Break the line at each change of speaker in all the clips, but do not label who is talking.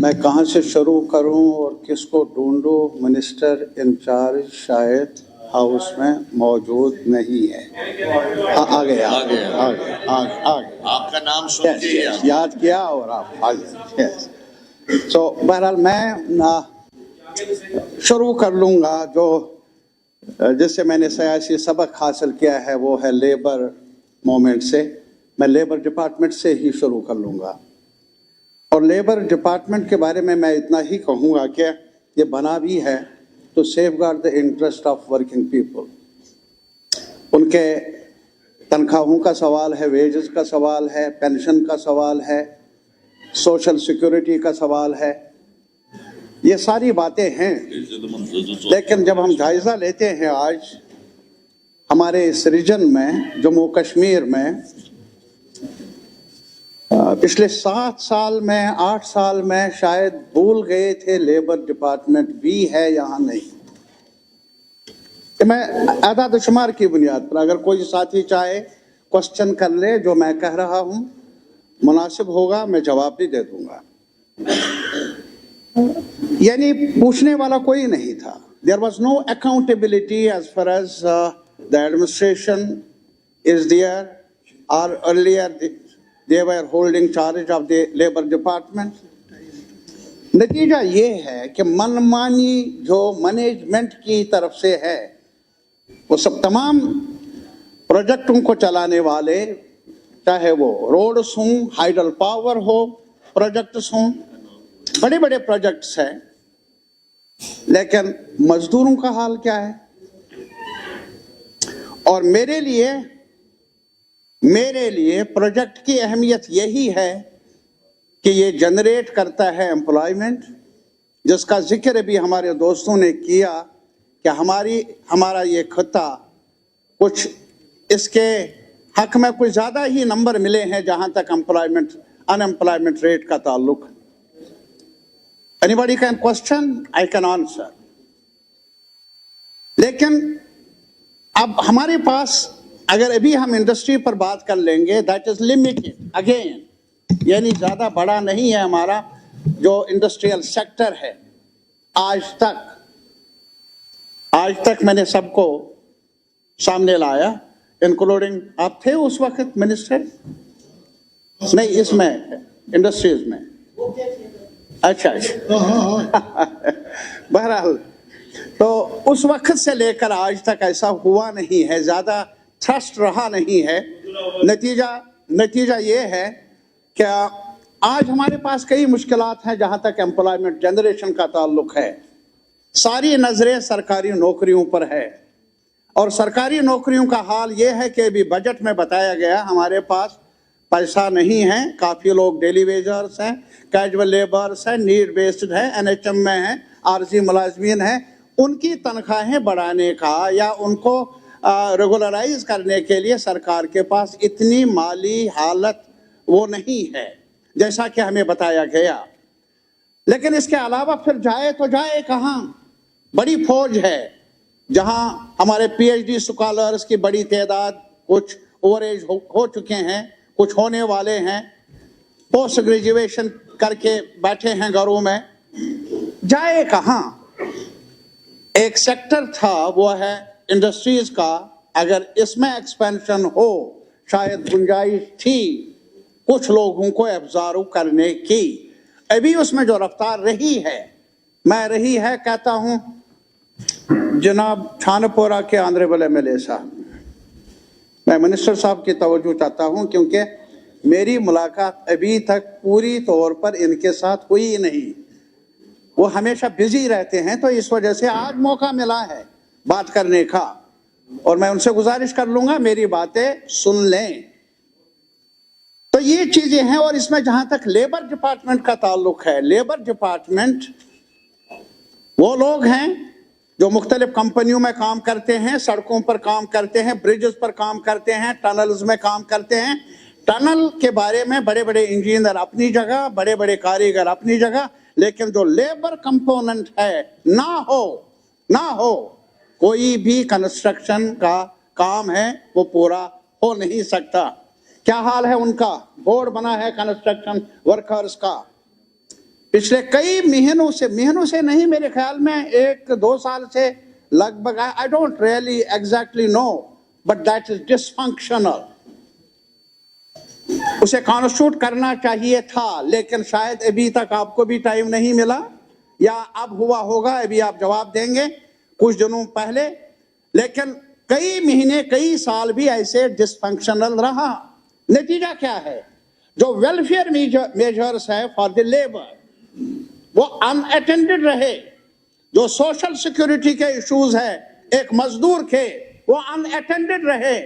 मैं कहाँ से शुरू करूं और किसको ढूंढूं? मिनिस्टर इंचार्ज शायद हाउस में मौजूद नहीं है। आ गए
आपका नाम सुन के ही
याद किया और आप आ गए। तो बहरहाल मैं शुरू कर लूँगा जो जिससे मैंने सियासी सबक हासिल किया है, वो है लेबर मूवमेंट से। मैं लेबर डिपार्टमेंट से ही शुरू कर लूँगा और लेबर डिपार्टमेंट के बारे में मैं इतना ही कहूँगा कि ये बना भी है to safeguard the interest of working people। उनके तनख्वाहों का सवाल है, वेजेस का सवाल है, पेंशन का सवाल है, सोशल सिक्योरिटी का सवाल है, ये सारी बातें हैं। लेकिन जब हम जायजा लेते हैं आज हमारे इस रीजन में, जम्मू कश्मीर में, पिछले 7 साल में 8 साल में शायद भूल गए थे लेबर डिपार्टमेंट भी है यहाँ नहीं। कि मैं आदाद शुमार की बुनियाद पर अगर कोई साथी चाहे क्वेश्चन कर ले, जो मैं कह रहा हूँ मुनासिब होगा मैं जवाब भी दे दूंगा। यानी पूछने वाला कोई नहीं था। There was no accountability as far as the administration is there, or earlier they were holding charge of the labor department। नतीजा ये है कि मनमानी जो मैनेजमेंट की तरफ से है, वो सब तमाम प्रोजेक्टों को चलाने वाले, चाहे वो रोड्स हों, हाइडल पावर हो, प्रोजेक्ट्स हों, बड़े बड़े प्रोजेक्ट्स हैं, लेकिन मजदूरों का हाल क्या है? और मेरे लिए प्रोजेक्ट की अहमियत यही है कि ये जनरेट करता है एम्प्लॉयमेंट, जिसका जिक्र भी हमारे दोस्तों ने किया कि हमारा ये खत्ता कुछ इसके हक में कुछ ज़्यादा ही नंबर मिले हैं जहाँ तक अनएम्प्लॉयमेंट रेट का ताल्लुक। Anybody can question, I can answer। लेकिन अब हमारे पास अगर अभी हम इंडस्ट्री पर बात कर लेंगे, दैट इज लिमिटेड अगेन, यानी ज़्यादा बड़ा नहीं है हमारा जो इंडस्ट्रियल सेक्टर है। आज तक मैंने सबको सामने लाया, इंक्लूडिंग आप थे उस वक्त मिनिस्टर? नहीं, इसमें इंडस्ट्रीज में। अच्छा बहरहाल, तो उस वक्त से लेकर आज तक ऐसा हुआ नहीं है, ज़्यादा ट्रस्ट रहा नहीं है। नतीजा ये है कि आज हमारे पास कई मुश्किलात हैं जहाँ तक एम्प्लॉयमेंट जनरेशन का ताल्लुक है। सारी नज़रें सरकारी नौकरियों पर है और सरकारी नौकरियों का हाल ये है कि अभी बजट में बताया गया हमारे पास पैसा नहीं है। काफ़ी लोग डेली वेजर्स हैं, कैजुअल लेबर्स हैं, नीड बेस्ड हैं, NHM में हैं, आरजी मुलाजमीन हैं। उनकी तनख्वाहें बढ़ाने का या उनको रेगुलराइज करने के लिए सरकार के पास इतनी माली हालत वो नहीं है जैसा कि हमें बताया गया। लेकिन इसके अलावा फिर जाए तो जाए कहाँ? बड़ी फौज है जहाँ हमारे PhD स्कॉलर्स की बड़ी तादाद, कुछ ओवरेज हो चुके हैं, कुछ होने वाले हैं, पोस्ट ग्रेजुएशन करके बैठे हैं घरों में। जाए कहाँ? एक सेक्टर था वो है इंडस्ट्रीज का, अगर इसमें एक्सपेंशन हो शायद गुंजाइश थी कुछ लोगों को एब्जॉर्व करने की। अभी उसमें जो रफ्तार रही है कहता हूं जनाब छानपोरा के ऑनरेबल MLA साहब, मैं मिनिस्टर साहब की तवज्जो चाहता हूं क्योंकि मेरी मुलाकात अभी तक पूरी तौर पर इनके साथ हुई नहीं। वो हमेशा बिजी रहते हैं, तो इस वजह से आज मौका मिला है बात करने का और मैं उनसे गुजारिश कर लूंगा मेरी बातें सुन लें। तो ये चीजें हैं। और इसमें जहां तक लेबर डिपार्टमेंट का ताल्लुक है, लेबर डिपार्टमेंट वो लोग हैं जो मुख्तलिफ कंपनियों में काम करते हैं, सड़कों पर काम करते हैं, ब्रिजेस पर काम करते हैं, टनल्स में काम करते हैं। टनल के बारे में बड़े बड़े इंजीनियर अपनी जगह, बड़े बड़े कारीगर अपनी जगह, लेकिन जो लेबर कंपोनेंट है ना हो कोई भी कंस्ट्रक्शन का काम है वो पूरा हो नहीं सकता। क्या हाल है उनका? बोर्ड बना है कंस्ट्रक्शन वर्कर्स का पिछले कई महीनों से नहीं, मेरे ख्याल में 1-2 साल से लगभग, I don't really exactly know, but that is dysfunctional. उसे कॉन्स्टिट्यूट करना चाहिए था, लेकिन शायद अभी तक आपको भी टाइम नहीं मिला, या अब हुआ होगा, अभी आप जवाब देंगे कुछ दिनों पहले। लेकिन कई महीने, कई साल भी ऐसे डिसफंक्शनल रहा। नतीजा क्या है? जो वेलफेयर मेजर्स है फॉर द लेबर वो अनअटेंडेड रहे। जो सोशल सिक्योरिटी के इश्यूज है एक मजदूर के, वो अनअटेंडेड रहे।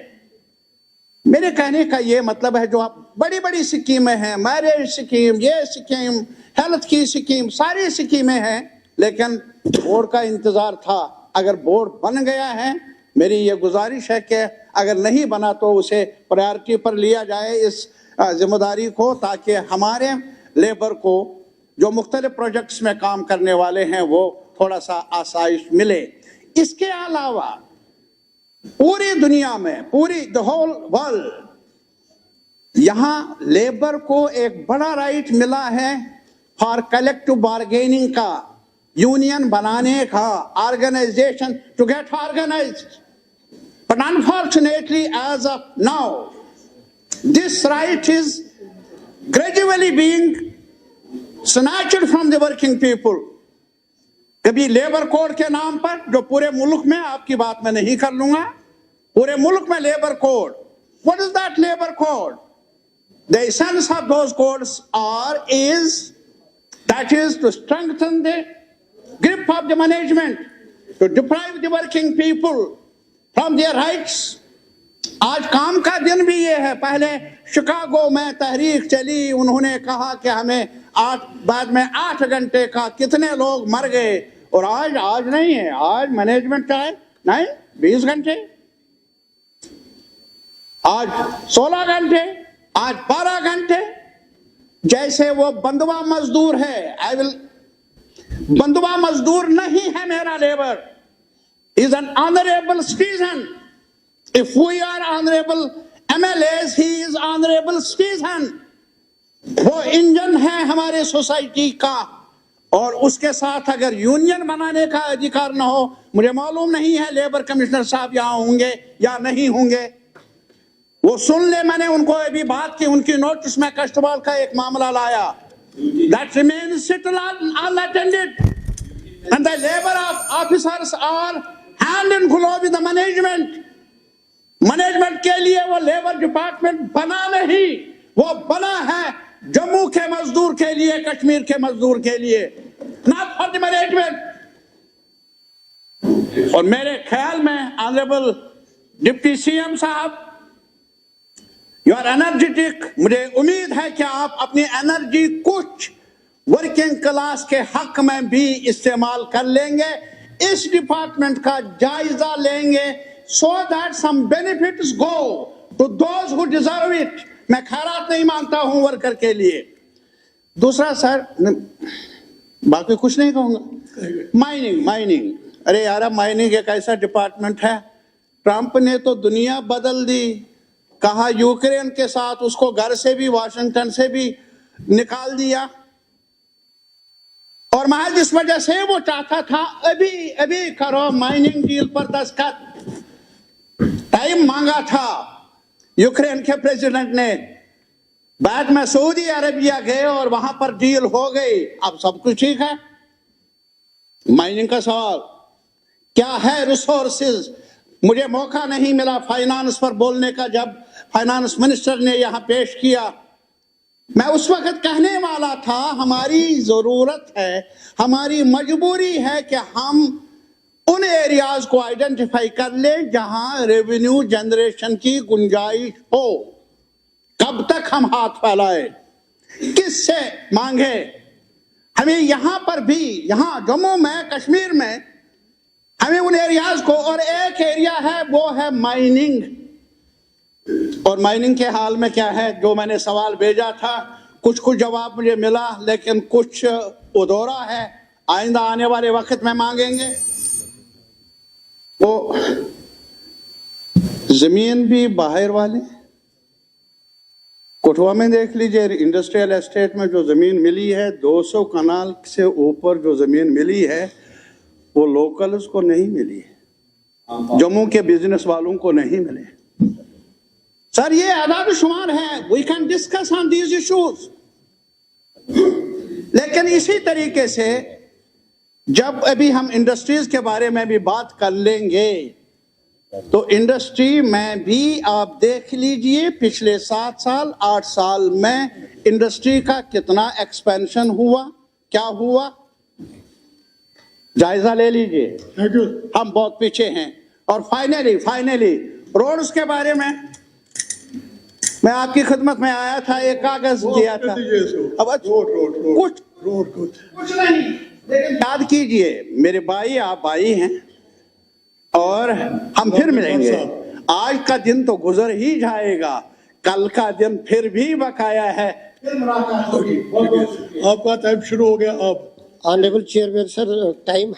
मेरे कहने का ये मतलब है, जो आप बड़ी बड़ी स्कीमें हैं, मैरिज स्कीम, ये स्कीम, हेल्थ की स्कीम, सारी स्कीमें हैं, लेकिन बोर्ड का इंतजार था। अगर बोर्ड बन गया है, मेरी ये गुजारिश है कि अगर नहीं बना तो उसे प्रायोरिटी पर लिया जाए इस जिम्मेदारी को, ताकि हमारे लेबर को जो मुख्तलिफ प्रोजेक्ट्स में काम करने वाले हैं वो थोड़ा सा आसाइश मिले। इसके अलावा पूरी दुनिया में, पूरी द होल वर्ल्ड, यहां लेबर को एक बड़ा राइट मिला है फॉर कलेक्टिव बार्गेनिंग का, यूनियन बनाने का, organisation to get organised. But unfortunately as of now this right is gradually being snatched from the working people। कभी लेबर कोड के नाम पर, जो पूरे मुल्क में, आपकी बात मैं नहीं कर लूंगा, पूरे मुल्क में labour code, what is that labor code? The essence of those codes is to strengthen the grip of the management, to deprive the working people from their rights। आज काम का दिन भी ये है। पहले शिकागो में तहरीक चली, उन्होंने कहा कि हमें बाद में 8 घंटे का, कितने लोग मर गए। और आज नहीं है, आज मैनेजमेंट का है, नहीं 20 घंटे, आज 16 घंटे, आज 12 घंटे। जैसे वो बंधुआ मजदूर है, बंधुआ मजदूर नहीं है मेरा labour, is an honourable citizen. If we are honorable MLAs, he is honorable citizen। वो इंजन है हमारे सोसाइटी का, और उसके साथ अगर यूनियन बनाने का अधिकार न हो, मुझे मालूम नहीं है लेबर कमिश्नर साहब यहाँ होंगे या नहीं होंगे। वो सुन ले, मैंने उनको अभी बात की, उनकी नोटिस में कष्टवाल का एक मामला लाया, that remains still unattended, and the labor officers are hand in glove with the management। Management के लिए वो लेबर डिपार्टमेंट बना नहीं, वो बना है जम्मू के मजदूर के लिए, कश्मीर के मजदूर के लिए, नॉट फॉर द मैनेजमेंट। और मेरे ख्याल में ऑनरेबल डिप्टी सीएम साहब, यू आर एनर्जेटिक, मुझे उम्मीद है कि आप अपनी एनर्जी कुछ वर्किंग क्लास के हक में भी इस्तेमाल कर लेंगे, इस डिपार्टमेंट का जायजा लेंगे, so that some benefits go to those who deserve it। मैं खैरात नहीं मांगता हूं वर्कर के लिए। दूसरा सर, बाकी कुछ नहीं कहूंगा। माइनिंग, अरे यार, माइनिंग एक ऐसा डिपार्टमेंट है, ट्रंप ने तो दुनिया बदल दी। कहा यूक्रेन के साथ उसको घर से भी, वाशिंगटन से भी निकाल दिया, और महज जिस वजह से वो चाहता था अभी करो माइनिंग डील पर दस्तखत, टाइम मांगा था यूक्रेन के प्रेसिडेंट ने, बाद में सऊदी अरेबिया गए और वहां पर डील हो गई, अब सब कुछ ठीक है। माइनिंग का सवाल क्या है? रिसोर्सेज, मुझे मौका नहीं मिला फाइनेंस पर बोलने का, जब फाइनेंस मिनिस्टर ने यहां पेश किया, मैं उस वक्त कहने वाला था हमारी जरूरत है, हमारी मजबूरी है कि हम उन एरियाज को आइडेंटिफाई कर ले जहां रेवेन्यू जनरेशन की गुंजाइश हो। कब तक हम हाथ फैलाए, किससे मांगे? हमें यहां पर भी, यहां जम्मू में, कश्मीर में, हमें उन एरियाज को, और एक एरिया है वो है माइनिंग। और माइनिंग के हाल में क्या है, जो मैंने सवाल भेजा था, कुछ जवाब मुझे मिला, लेकिन कुछ अधूरा है, आइंदा आने वाले वक्त में मांगेंगे। वो जमीन भी बाहर वाले, कठुआ में देख लीजिए, इंडस्ट्रियल एस्टेट में जो जमीन मिली है, 200 कनाल से ऊपर जो जमीन मिली है वो लोकल्स को नहीं मिली है, जम्मू के बिजनेस वालों को नहीं मिले। सर ये आदाद शुमार है, we can discuss on these issues. लेकिन इसी तरीके से जब अभी हम इंडस्ट्रीज के बारे में भी बात कर लेंगे, तो इंडस्ट्री में भी आप देख लीजिए पिछले 7 साल 8 साल में इंडस्ट्री का कितना एक्सपेंशन हुआ, क्या हुआ, जायजा ले लीजिए। हम बहुत पीछे हैं। और फाइनली रोड्स के बारे में मैं आपकी खिदमत में आया था, एक कागज दिया था। अब कुछ नहीं, लेकिन याद कीजिए मेरे भाई, आप भाई हैं और हम फिर मिलेंगे। आज का दिन तो गुजर ही जाएगा, कल का दिन फिर भी बकाया है, फिर मुलाकात होगी।
आपका टाइम शुरू हो गया। आप
ऑनरेबल चेयरमैन सर, टाइम